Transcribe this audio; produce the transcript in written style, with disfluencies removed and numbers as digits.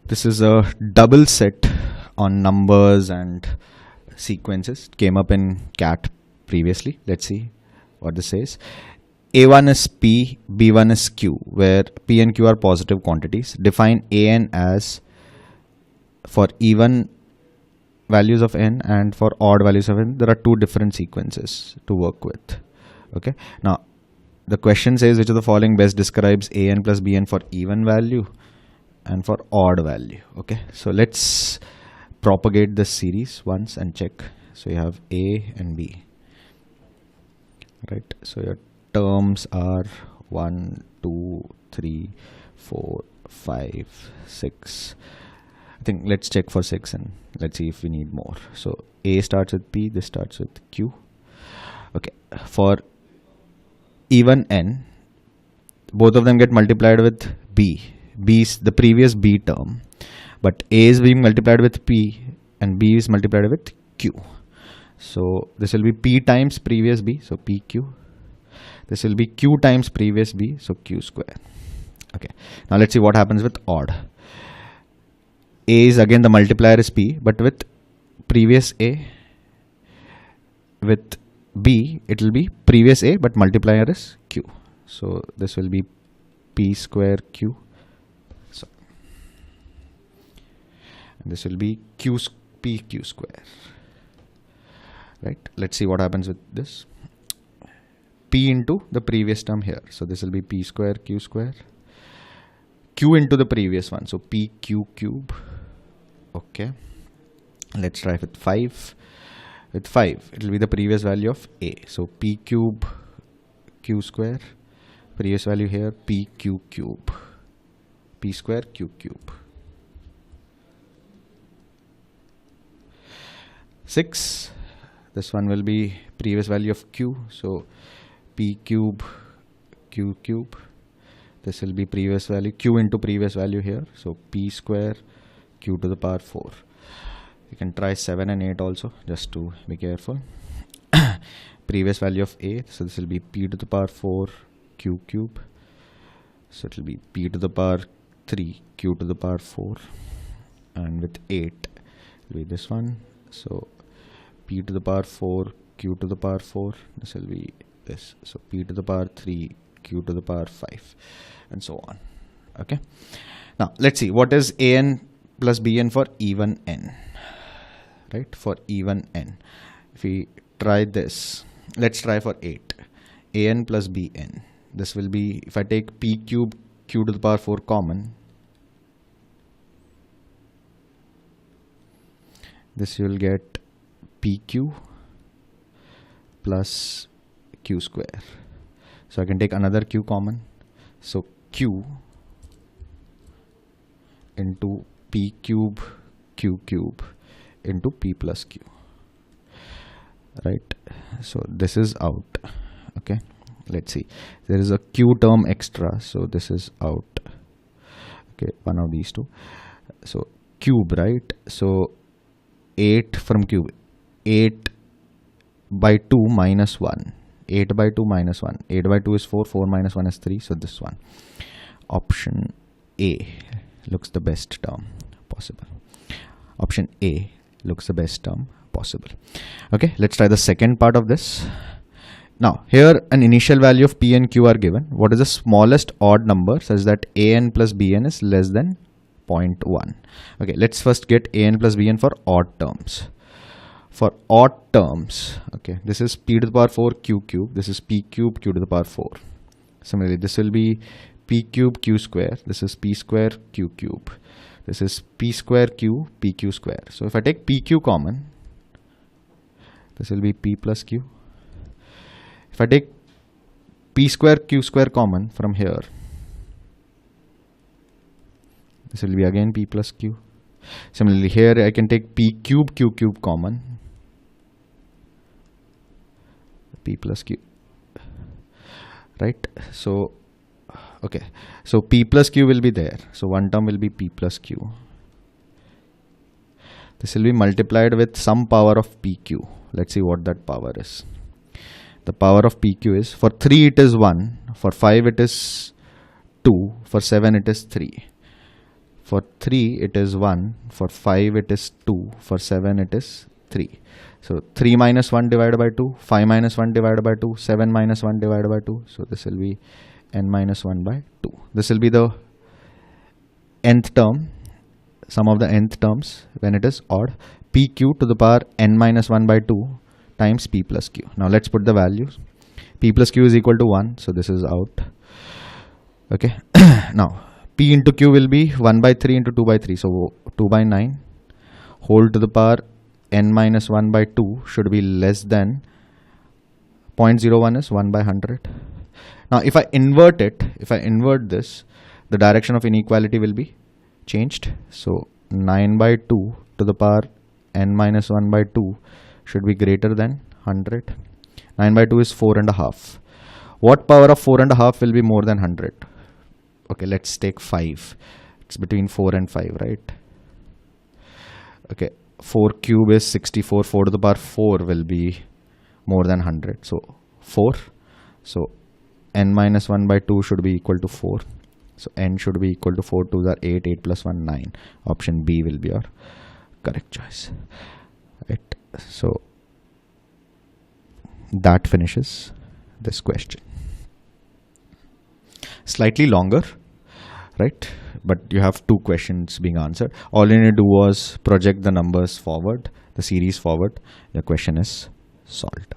This is a double set on numbers and sequences. It came up in CAT previously. Let's see what this says. A1 is P, B1 is Q, where P and Q are positive quantities. Define AN as for even values of n and for odd values of n. There are two different sequences to work with. Okay. Now, the question says which of the following best describes AN plus BN for even value and for odd value. Okay. So let's propagate this series once and check. So you have A and B. Right. So your terms are 1, 2, 3, 4, 5, 6. I think let's check for 6 and let's see if we need more. So A starts with P, this starts with Q. Okay. For even n, both of them get multiplied with B. B is the previous B term, but A is being multiplied with P and B is multiplied with Q. So this will be P times previous B, so PQ. This will be Q times previous B, so Q square. Okay. Now let's see what happens with odd. A is again the multiplier is P, but with previous A, with B, it will be previous A, but multiplier is Q. So this will be P square Q. So and this will be PQ square. Right. Let's see what happens with this. P into the previous term here. So this will be P square Q square. Q into the previous one. So PQ cube. Okay. Let's try with 5. With 5, it will be the previous value of A. So P cube Q square. Previous value here PQ cube. P square Q cube. 6. This one will be previous value of Q. So P cube Q cube. This will be previous value Q into previous value here. So P square Q to the power 4. You can try 7 and 8 also, just to be careful. Previous value of A. So this will be P to the power 4 Q cube. So it will be P to the power 3 Q to the power 4. And with 8 it will be this one. So P to the power 4 Q to the power 4. This will be this. So P to the power 3 Q to the power 5 and so on. Okay. Now let's see what is AN plus BN for even n. Right, for even n. If we try this, let's try for 8. AN plus BN. This will be, if I take P cube Q to the power 4 common, this you will get PQ plus Q square. So I can take another Q common. So Q into P cube Q cube into P plus Q. Right. So this is out. Okay. Let's see. There is a Q term extra. So this is out. Okay. One of these two. So cube, right? So 8 from cube. 8 by 2 minus 1. 8 by 2 minus 1. 8 by 2 is 4. 4 minus 1 is 3. So this one. Option A looks the best term possible. Option A looks the best term possible. Okay, let's try the second part of this. Now, here an initial value of P and Q are given. What is the smallest odd number such that AN plus BN is less than 0.1? Okay, let's first get AN plus BN for odd terms. For odd terms, okay, this is P to the power 4 Q cube. This is P cube Q to the power 4. Similarly, this will be P cube Q square. This is P square Q cube. This is P square Q, PQ square. So if I take PQ common, this will be P plus Q. If I take P square Q square common from here, this will be again P plus Q. Similarly here I can take P cube Q cube common, P plus Q. Right. So okay, so P plus Q will be there. So one term will be P plus Q. This will be multiplied with some power of PQ. Let's see what that power is. The power of PQ is, for 3 it is 1, for 5 it is 2, for 7 it is 3. For 3 it is 1, for 5 it is 2, for 7 it is 3. So 3 minus 1 divided by 2, 5 minus 1 divided by 2, 7 minus 1 divided by 2. So this will be n minus 1 by 2. This will be the nth term, sum of the nth terms when it is odd. Pq to the power n minus 1 by 2 times p plus q. Now let's put the values. P plus q is equal to 1, so this is out. Okay. Now p into q will be 1 by 3 into 2 by 3, so 2 by 9 whole to the power n minus 1 by 2 should be less than 0.01 is 1 by 100. Now if I invert it, if I invert this, the direction of inequality will be changed. So 9 by 2 to the power n minus 1 by 2 should be greater than 100. 9 by 2 is 4.5. What power of 4.5 will be more than 100? Okay, let's take 5. It's between 4 and 5, right? Okay, 4 cube is 64. 4 to the power 4 will be more than 100. So 4. So n minus 1 by 2 should be equal to 4. So n should be equal to 4. 2s are 8. 8 plus 1, 9. Option B will be our correct choice. Right. So that finishes this question. Slightly longer, right? But you have 2 questions being answered. All you need to do was project the numbers forward, the series forward. The question is solved.